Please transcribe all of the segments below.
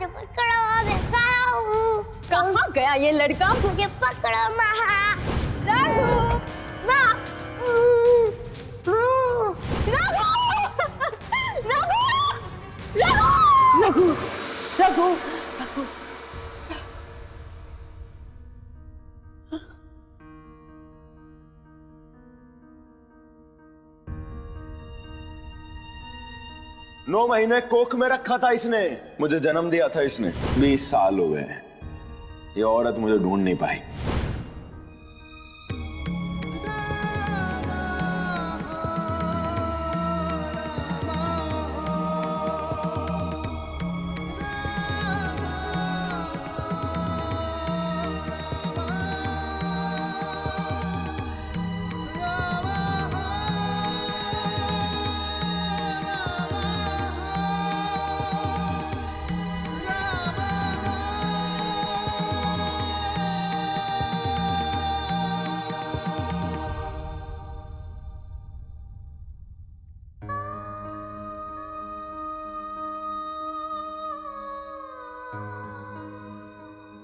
पकड़ो, मैं कहाँ हूँ? कहाँ गया ये लड़का? मुझे पकड़ो महा। रघु! रघु! रघु! रघु! 9 महीने कोख में रखा था इसने, मुझे जन्म दिया था इसने। 20 साल हो गए, ये औरत मुझे ढूंढ नहीं पाई।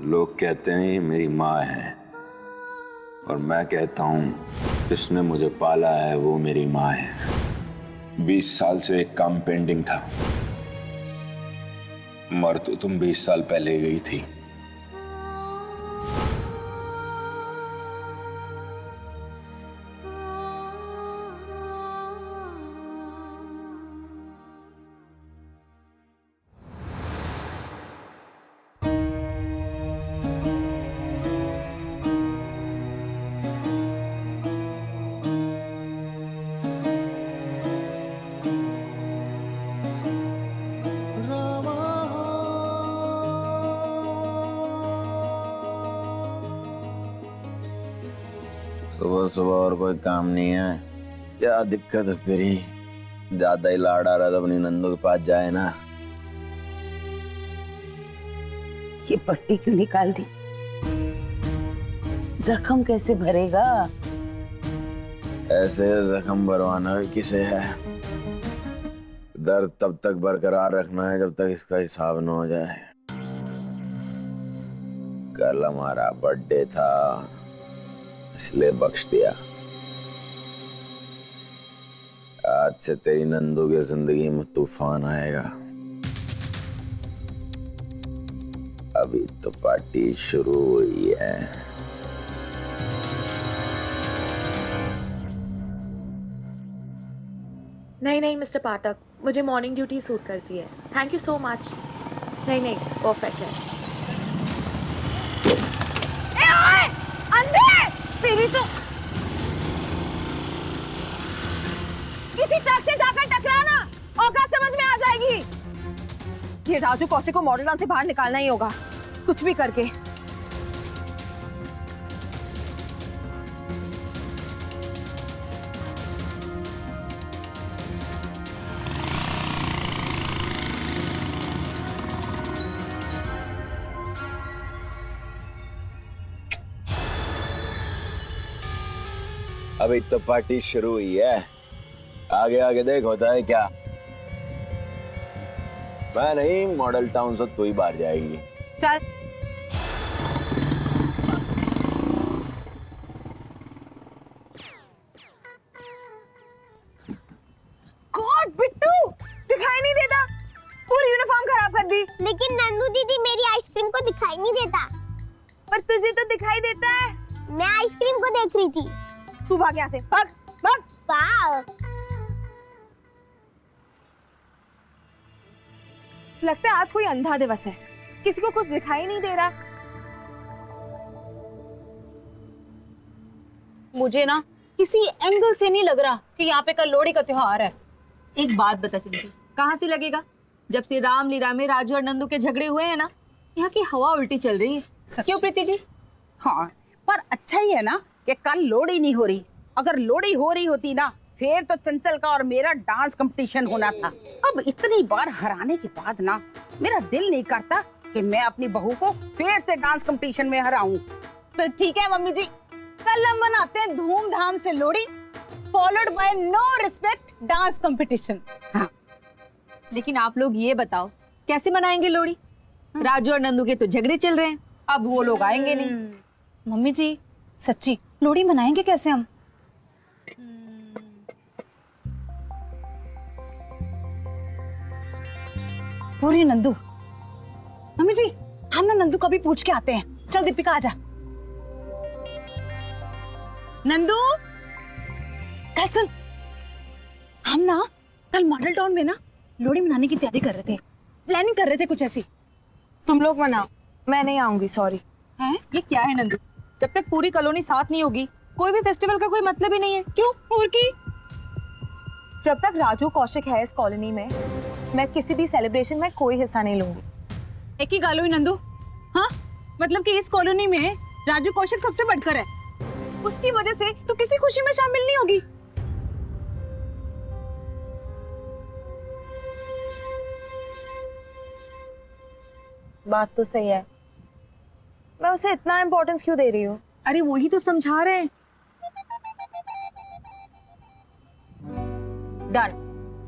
लोग कहते हैं ये मेरी माँ है, और मैं कहता हूं जिसने मुझे पाला है वो मेरी माँ है। 20 साल से एक काम पेंडिंग था, मर तो तुम 20 साल पहले गई थी। सुबह सुबह और कोई काम नहीं है? क्या दिक्कत है तेरी? ज्यादा ही लाड आ रहा था, अपनी नंदू के पास जाए ना। ये पट्टी क्यों निकाल दी? जख्म कैसे भरेगा? ऐसे जख्म भरवाना किसे है? दर्द तब तक बरकरार रखना है जब तक इसका हिसाब न हो जाए। कल हमारा बर्थडे था, इसलिए बख्श दिया। आज से तेरी नंदू की जिंदगी में तूफान आएगा। अभी तो पार्टी शुरू हुई है। नहीं नहीं मिस्टर पाठक, मुझे मॉर्निंग ड्यूटी सूट करती है। Thank you so much. नहीं नहीं, परफेक्ट है। तेरी तो किसी ट्रक से जाकर टकराना, औकात समझ में आ जाएगी। ये राजू कौशिक को मॉडल टाउन से बाहर निकालना ही होगा, कुछ भी करके। अभी तो पार्टी शुरू हुई है, आगे आगे देख होता है क्या। मैं नहीं, मॉडल टाउन से तू ही बाहर जाएगी। चल। गॉड बिट्टू, दिखाई नहीं देता, पूरी यूनिफॉर्म खराब कर दी। लेकिन नंदू दीदी मेरी आइसक्रीम को दिखाई नहीं देता। पर तुझे तो दिखाई देता है। मैं आइसक्रीम को देख रही थी। तू भाग यहाँ से, भाग भाग। वाह, लगता है आज कोई अंधा दिवस है, किसी को कुछ दिखाई नहीं दे रहा। मुझे ना किसी एंगल से नहीं लग रहा कि यहाँ पे कल लोहड़ी का त्योहार है। एक बात बता चंचल, कहाँ से लगेगा? जब से रामलीला में राजू और नंदू के झगड़े हुए हैं ना, यहाँ की हवा उल्टी चल रही है। क्यों प्रीति जी? हाँ, पर अच्छा ही है ना कि कल लोहड़ी नहीं हो रही। अगर लोहड़ी हो रही होती ना, फिर तो चंचल का और मेरा डांस कंपटीशन होना था। अब इतनी बार हराने के बाद ना, मेरा दिल नहीं करता कि मैं अपनी बहू को फिर से डांस कंपटीशन में हराऊं। तो ठीक है मम्मी जी, कल हम मनाते हैं धूमधाम से Lohri, followed by no respect dance competition. हाँ, लेकिन आप लोग ये बताओ कैसे मनाएंगे लोहड़ी? राजू और नंदू के तो झगड़े चल रहे हैं, अब वो लोग आएंगे नहीं। मम्मी जी सच्ची लोहड़ी मनाएंगे कैसे हम? पूरी नंदू, मम्मी जी हम ना नंदू को भी पूछ के आते हैं। चल दीपिका आजा। नंदू कल सुन, हम ना कल मॉडल टाउन में ना लोहड़ी मनाने की तैयारी कर रहे थे, प्लानिंग कर रहे थे कुछ ऐसी। तुम लोग मनाओ, मैं नहीं आऊंगी, सॉरी। हैं? ये क्या है नंदू, जब तक पूरी कॉलोनी साथ नहीं होगी कोई भी फेस्टिवल का कोई मतलब ही नहीं है। क्यों? और की जब तक राजू कौशिक है इस कॉलोनी में, मैं किसी भी सेलिब्रेशन में कोई हिस्सा नहीं लूंगी। एक ही गालो ही नंदू। हाँ मतलब कि इस कॉलोनी में राजू कौशिक सबसे बढ़कर है, उसकी वजह से तो किसी खुशी में शामिल नहीं होगी। बात तो सही है, मैं उसे इतना इम्पोर्टेंस क्यों दे रही हूँ? अरे वही तो समझा रहे हैं। डन,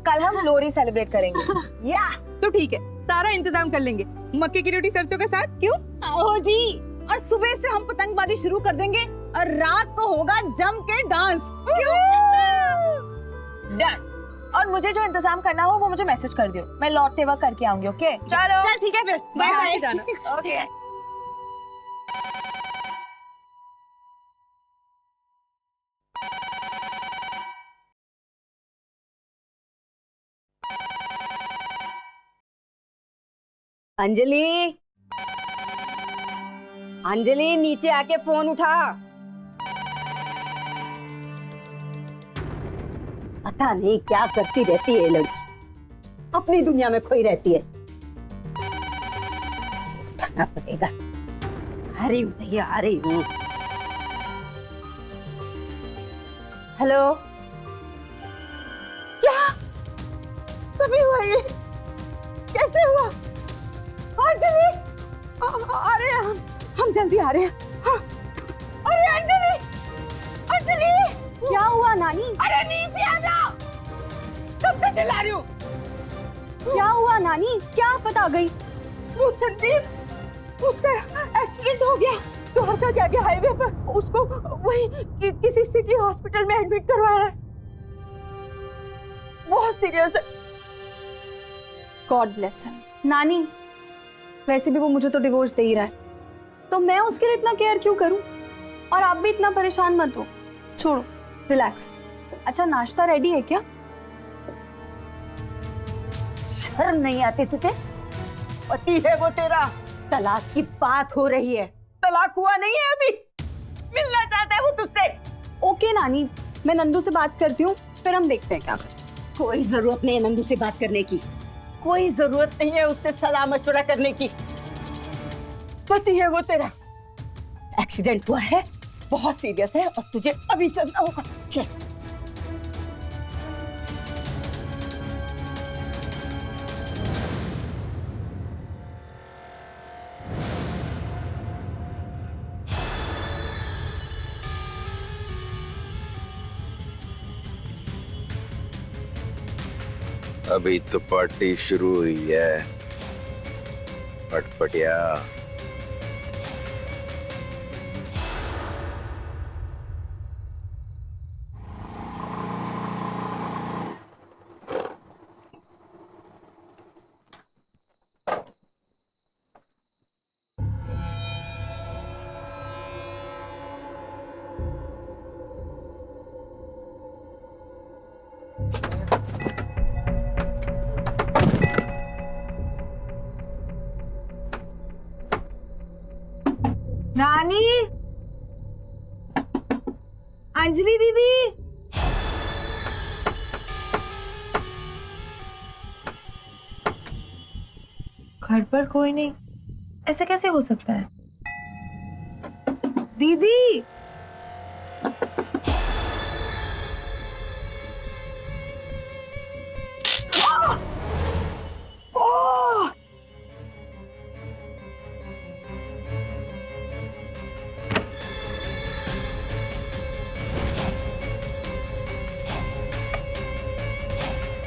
कल हम लोहड़ी सेलिब्रेट करेंगे। या तो ठीक है, सारा इंतजाम कर लेंगे, मक्के की रोटी सरसों के साथ। क्यों? ओ जी, और सुबह से हम पतंगबाजी शुरू कर देंगे और रात को होगा जम के डांस। डन, और मुझे जो इंतजाम करना हो वो मुझे मैसेज कर दियो, मैं लौटते वक्त करके आऊंगी। ओके चलो, चल ठीक है फिर, बाय बाय जाना। ओके। अंजलि, अंजलि नीचे आके फोन उठा। पता नहीं क्या करती रहती है ये लड़की, अपनी दुनिया में खोई रहती है। उठाना पड़ेगा। आ रही हूँ भैया, आ रही हूँ। हेलो, क्या कभी हुआ ये? कैसे हुआ? अंजलि, अरे हम जल्दी आ रहे हैं। हाँ। अरे अंजलि, अंजलि क्या हुआ नानी? अरे नीचे आ जाओ, कब से चिल्ला रही हूँ? क्या हुआ नानी, क्या पता गई? वो संदीप, उसका एक्सीडेंट हो गया द्वारका के आगे हाईवे पर, उसको वही किसी सिटी हॉस्पिटल में एडमिट करवाया है, बहुत सीरियस है। God bless him. नानी वैसे भी वो मुझे तो डिवोर्स दे ही रहा है, तो मैं उसके लिए इतना केयर क्यों करूं? और आप भी इतना परेशान मत हो, छोड़ो, रिलैक्स। अच्छा नाश्ता रेडी है क्या? शर्म नहीं आती तुझे? पति है वो तेरा, तलाक की बात हो रही है, तलाक हुआ नहीं है अभी, मिलना चाहता है वो तुझसे। ओके नानी, मैं नंदू से बात करती हूँ, फिर हम देखते हैं क्या करें। कोई जरूरत नहीं है नंदू से बात करने की, कोई जरूरत नहीं है उससे सलाह मशवरा करने की। पति है वो तेरा, एक्सीडेंट हुआ है, बहुत सीरियस है और तुझे अभी चलना होगा। चल। अभी तो पार्टी शुरू हुई है, पटपटिया। नानी, अंजलि दीदी, घर पर कोई नहीं, ऐसे कैसे हो सकता है? दीदी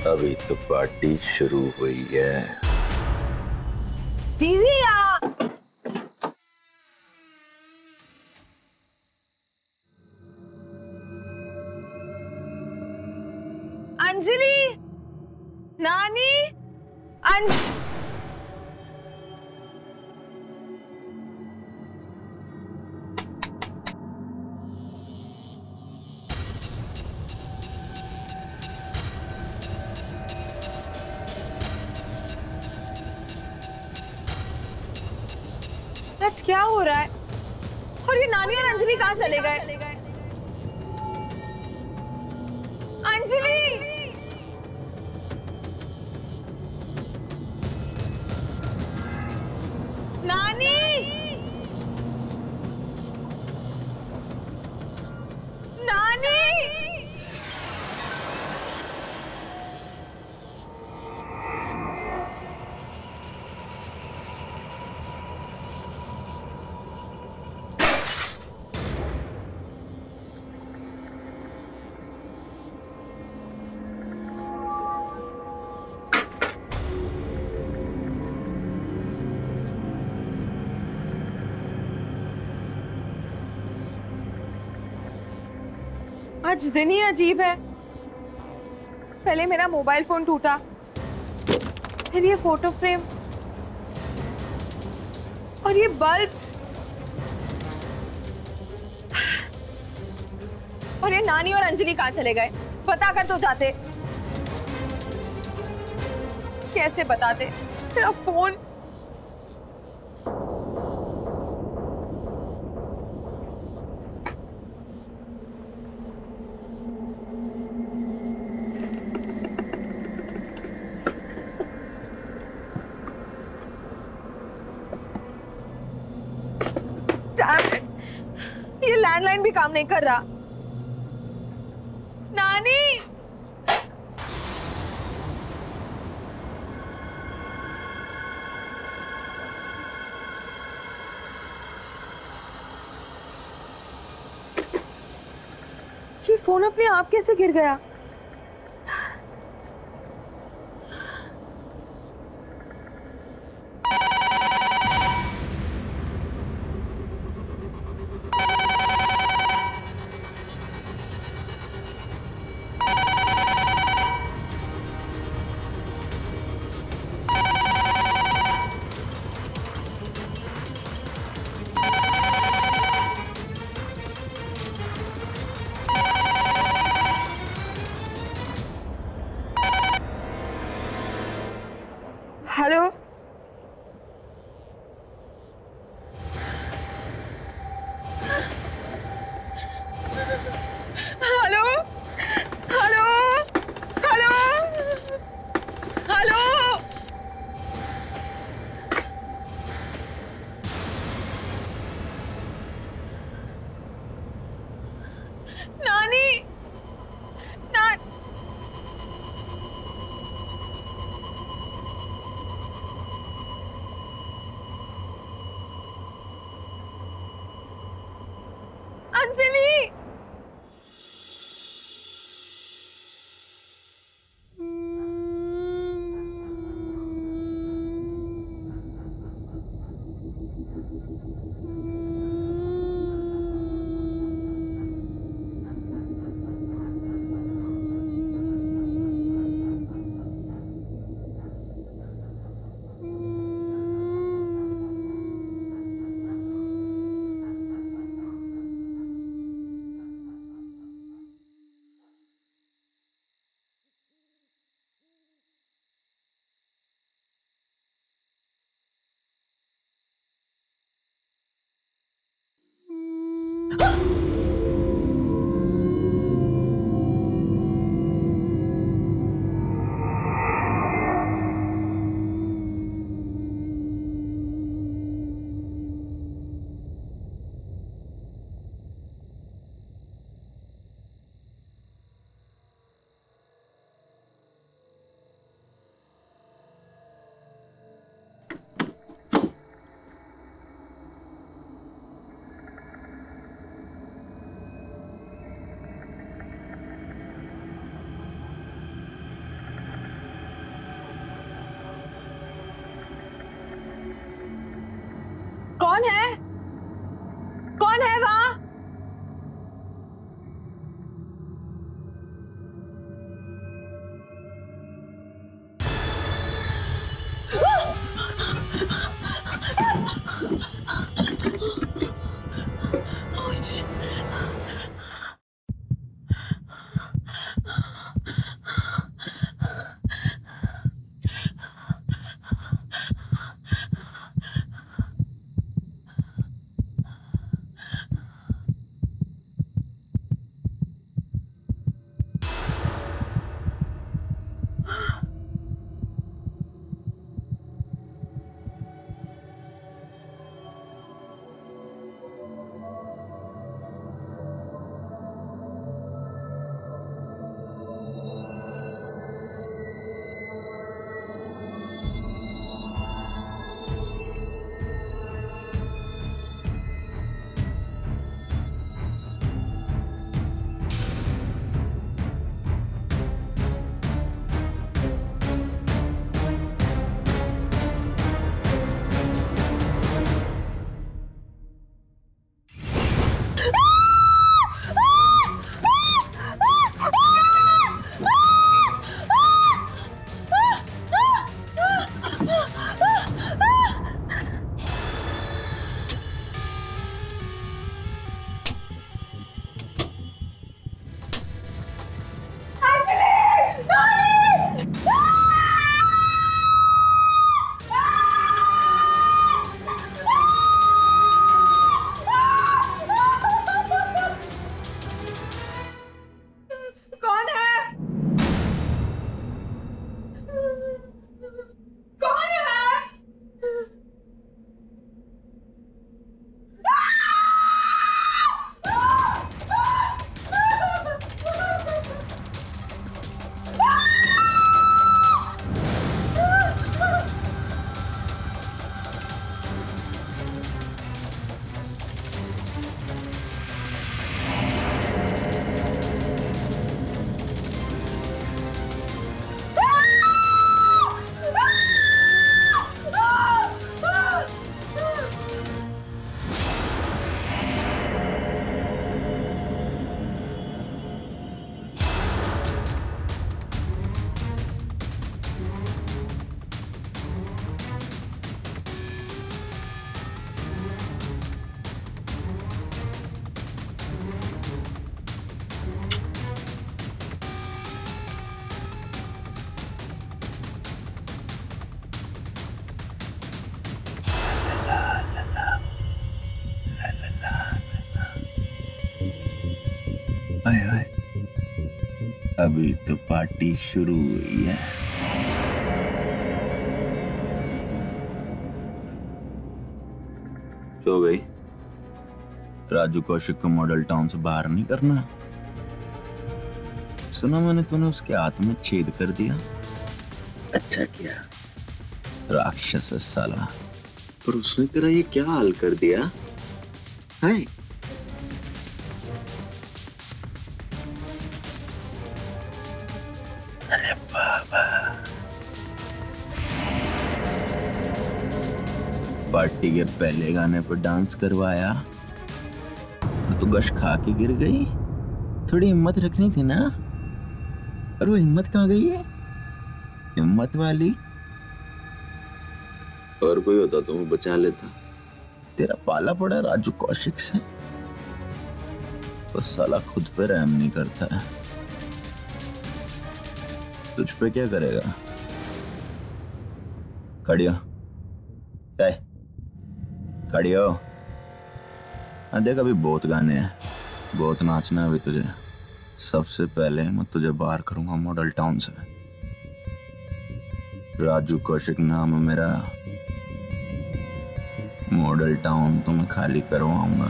अभी तो पार्टी शुरू हुई है। दीदी अंजलि, नानी, आज क्या हो रहा है? और ये नानी और अंजलि कहाँ चले गए? अंजलि, नानी, नानी, आज दिन ही अजीब है। पहले मेरा मोबाइल फोन टूटा, फिर ये फोटो फ्रेम और ये बल्ब और ये नानी और अंजलि कहाँ चले गए? बता कर तो जाते। कैसे बताते? मेरा फोन, ये लैंडलाइन भी काम नहीं कर रहा। नानी, ये फोन अपने आप कैसे गिर गया? Hello, hello, hello, hello, hello, नानी, अंजलि, आय हाय, अभी तो पार्टी शुरू हुई है। सो गई? राजू कौशिक को मॉडल टाउन से बाहर नहीं करना? सुना मैंने तूने उसके हाथ में छेद कर दिया। अच्छा किया, राक्षस है साला। पर उसने तेरा ये क्या हाल कर दिया है? अरे बाबा, पार्टी के पहले गाने पर डांस करवाया और तू गश खा के गिर गई। थोड़ी हिम्मत रखनी थी ना। और वो हिम्मत कहाँ गई है? हिम्मत वाली और कोई होता तो मैं बचा लेता। तेरा पाला पड़ा राजू कौशिक से, तो साला खुद पे रहम नहीं करता है। तुझ पे क्या करेगा? खड़ी हो, खड़ी हो। देख अभी बहुत गाने हैं, बहुत नाचना है अभी तुझे। सबसे पहले मैं तुझे बाहर करूंगा मॉडल टाउन से। राजू कौशिक नाम है मेरा। मॉडल टाउन तो मैं खाली करवाऊंगा।